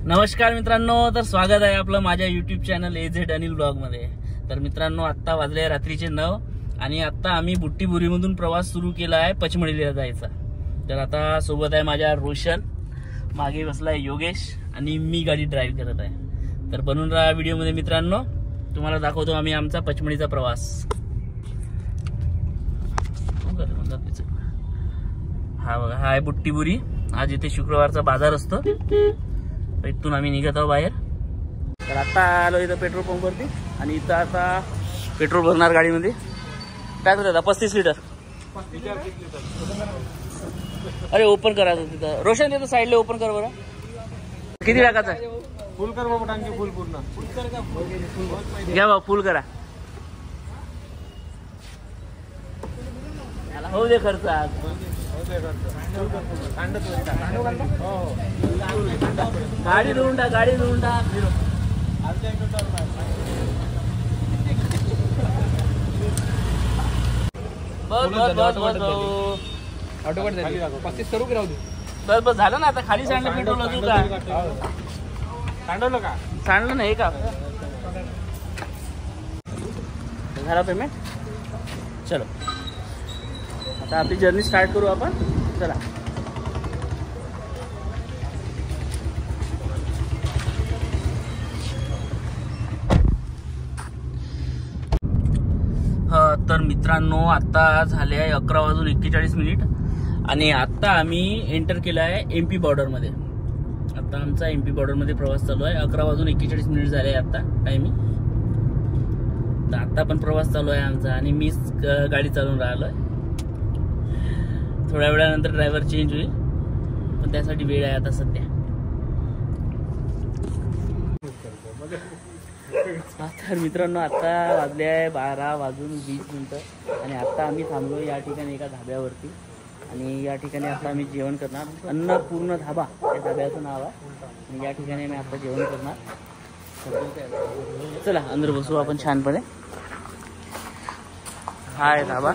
नमस्कार मित्रांनो, तर स्वागत आहे आपलं माझ्या YouTube channel AZ Anil blog मध्ये। तर मित्रांनो, आता वाजले रात्रीचे 9 आणि आता आम्ही बुट्टीबुरीमधून प्रवास सुरू केला आहे पचमढीला जायचा। तर आता सोबत आहे माझ्या रोशन, मागे बसलाय योगेश आणि मी गाडी ड्राइव्ह करत आहे। तर बनून राहा व्हिडिओ मध्ये मित्रांनो, तुम्हाला दाखवतो आम्ही आमचा पचमढीचा प्रवास। हा बघा, हा आहे बुट्टीबुरी। आज इथे शुक्रवारचा बाजार असतो, इथून आम्ही निघत आहोत बाहेर। तर आता आलो इथं पेट्रोल पंप वरती आणि इथं आता पेट्रोल भरणार गाडीमध्ये। काय होतं 35 लिटर। अरे ओपन करा तिथं, रोशन तिथं साईडला ओपन कर बरं। किती टाकायचं आहे? फुल कर बाबा, टांकी फुल पूर्ण फुल कर का? घ्या बाबा, फुल करा। हो दे खर्च आज। गाडी धुवून टाक, गाडी धुवून टाक। बस बस बस बस ऑटोकट 35 करू की राहू दे? बस बस झालं ना, आता खाली सांडलं पेट्रोल अजून का सांडवलं का? सांडलं नाही का? झाला पेमेंट। चलो आता आपली जर्नी स्टार्ट करू आपण। चला तर मित्रांनो, आता झाले आहे 11:41 आणि आता आम्ही एंटर केला आहे MP बॉर्डर मध्ये। आता आमचा MP बॉर्डर मध्ये प्रवास चालू आहे। 11:41 झाले आता टायमिंग। तर आता पण प्रवास चालू आहे आमचा आणि मीच गाडी चालवून राहिलोय। थोड्या वेळानंतर ड्रायव्हर चेंज होईल, पण त्यासाठी वेळ आहे आता सध्या। तर मित्रांनो, आता वाजले आहे 12:20 आणि आता आम्ही थांबलो या ठिकाणी एका धाब्यावरती आणि या ठिकाणी आता आम्ही जेवण करणार। अन्नपूर्ण धाबा या धाब्याचं नाव आहे आणि या ठिकाणी आम्ही आता जेवण करणार। चला अंदर बसू आपण छानपणे। हा आहे धाबा।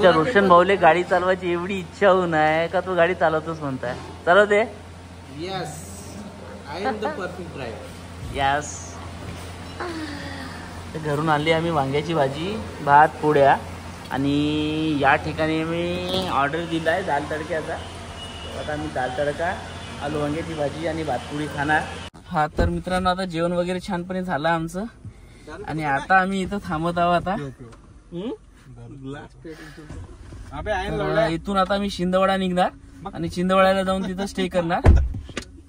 रोशन भाऊले गाडी चालवायची एवढी इच्छा होऊन आहे का तो गाडी चालवतोच म्हणताय? चालवते? Yes, I am the perfect driver. Yes. घरून आणली आम्ही वांग्याची भाजी, भात, पोळ्या आणि या ठिकाणी मी ऑर्डर दिला आहे दाल तडक्याचा। आता आम्ही दाल तडका, आलू वांग्याची भाजी आणि भातपोळी खाणार। हा तर मित्रांनो, आता जेवण वगैरे छानपणे झालं आमचं आणि आता आम्ही इथं थांबत आहोत। आता इथून आता आम्ही शिंदवाडा निघणार आणि शिंदवाड्याला जाऊन तिथं स्टे करणार।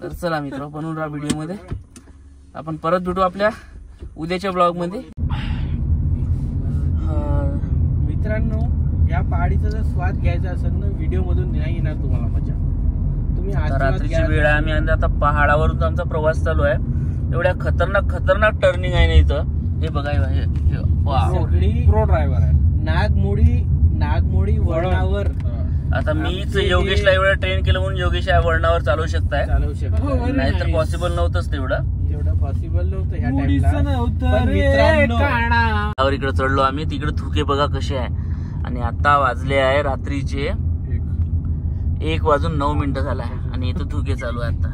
तर चला मित्र, बनवून राहा व्हिडिओ मध्ये। आपण परत भेटू आपल्या उद्याच्या ब्लॉग मध्ये। मित्रांनो, या पहाडीचा जर स्वाद घ्यायचा असेल ना, व्हिडिओ मधून नाही येणार तुम्हाला मजा। तुम्ही रात्रीची वेळ आहे, आम्ही आता पहाडावरून आमचा प्रवास चालू आहे। एवढ्या खतरनाक टर्निंग आहे ना इथं, हे बघा। प्रो ड्रायव्हर आहे। नागमोडी वळणावर आता मीच योगेशला एवढं ट्रेन केलं म्हणून योगेश या वळणावर चालवू शकताय, नाहीतर पॉसिबल नव्हतंच तेवढं पॉसिबल नव्हतं ह्या टाइमला। इकडे चढलो आम्ही, तिकडे धुके बघा कसे आहे आणि आता वाजले आहे रात्रीचे 1:09 झाला आहे आणि इथं धुके चालू आहे आता।